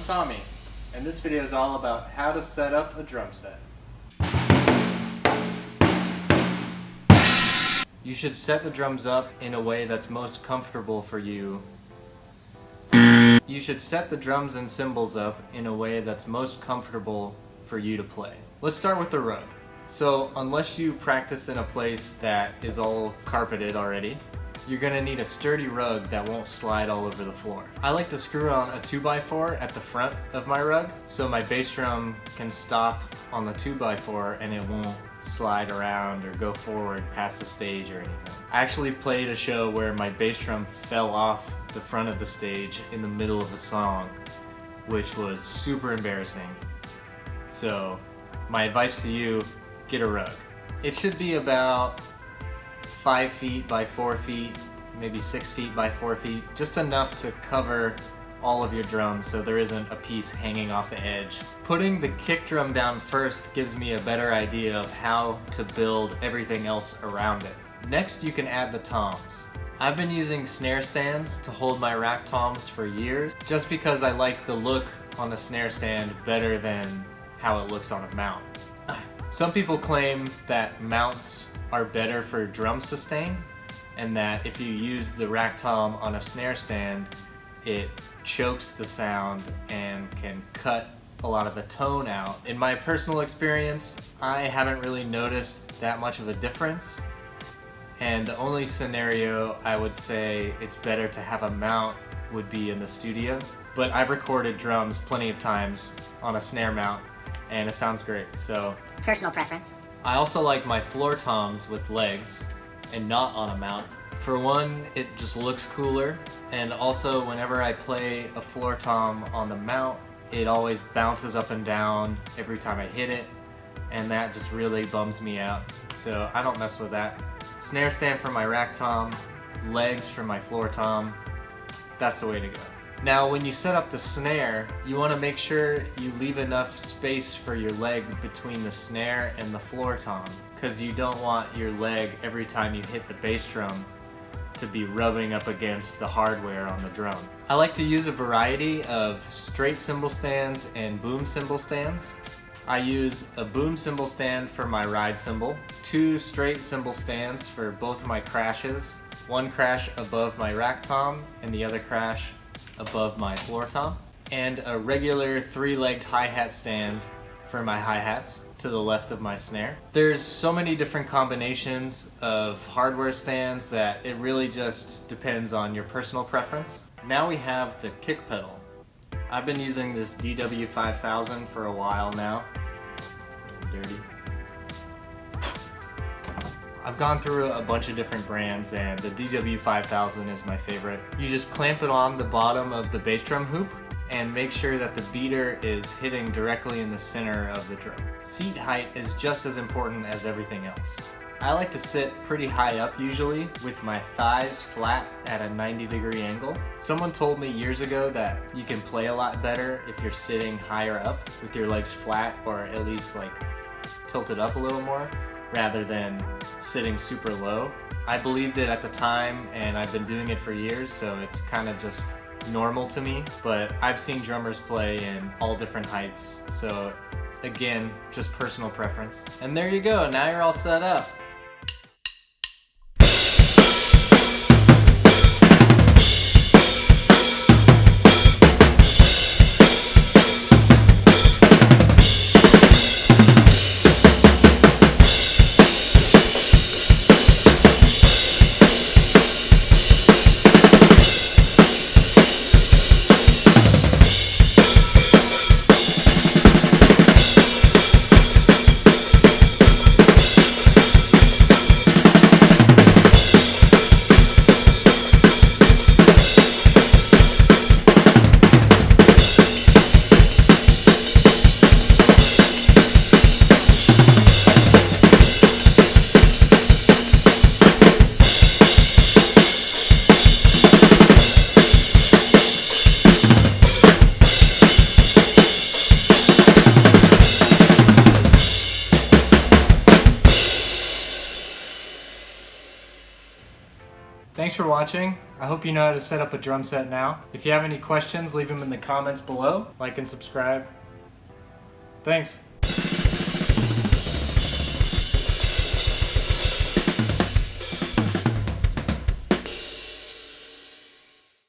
Tommy, and this video is all about how to set up a drum set. You should set the drums up in a way that's most comfortable for you. You should set the drums and cymbals up in a way that's most comfortable for you to play. Let's start with the rug. So unless you practice in a place that is all carpeted already, you're gonna need a sturdy rug that won't slide all over the floor. I like to screw on a 2x4 at the front of my rug so my bass drum can stop on the 2x4 and it won't slide around or go forward past the stage or anything. I actually played a show where my bass drum fell off the front of the stage in the middle of a song, which was super embarrassing. So my advice to you, get a rug. It should be about 5 feet by 4 feet, maybe 6 feet by 4 feet, just enough to cover all of your drums so there isn't a piece hanging off the edge. Putting the kick drum down first gives me a better idea of how to build everything else around it. Next, you can add the toms. I've been using snare stands to hold my rack toms for years, just because I like the look on the snare stand better than how it looks on a mount. Some people claim that mounts are better for drum sustain, and that if you use the rack tom on a snare stand, it chokes the sound and can cut a lot of the tone out. In my personal experience, I haven't really noticed that much of a difference, and the only scenario I would say it's better to have a mount would be in the studio. But I've recorded drums plenty of times on a snare mount, and it sounds great, so. Personal preference. I also like my floor toms with legs and not on a mount. For one, it just looks cooler, and also whenever I play a floor tom on the mount, it always bounces up and down every time I hit it, and that just really bums me out, so I don't mess with that. Snare stand for my rack tom, legs for my floor tom, that's the way to go. Now when you set up the snare, you want to make sure you leave enough space for your leg between the snare and the floor tom, because you don't want your leg every time you hit the bass drum to be rubbing up against the hardware on the drum. I like to use a variety of straight cymbal stands and boom cymbal stands. I use a boom cymbal stand for my ride cymbal, 2 straight cymbal stands for both of my crashes, one crash above my rack tom and the other crash above my floor tom, and a regular 3-legged hi-hat stand for my hi-hats to the left of my snare. There's so many different combinations of hardware stands that it really just depends on your personal preference. Now we have the kick pedal. I've been using this DW5000 for a while now. Dirty. I've gone through a bunch of different brands, and the DW5000 is my favorite. You just clamp it on the bottom of the bass drum hoop and make sure that the beater is hitting directly in the center of the drum. Seat height is just as important as everything else. I like to sit pretty high up usually, with my thighs flat at a 90-degree angle. Someone told me years ago that you can play a lot better if you're sitting higher up with your legs flat, or at least like tilted up a little more, rather than sitting super low. I believed it at the time, and I've been doing it for years, so it's kind of just normal to me, but I've seen drummers play in all different heights, so again, just personal preference. And there you go, now you're all set up. Thanks for watching. I hope you know how to set up a drum set now. If you have any questions, leave them in the comments below. Like and subscribe. Thanks.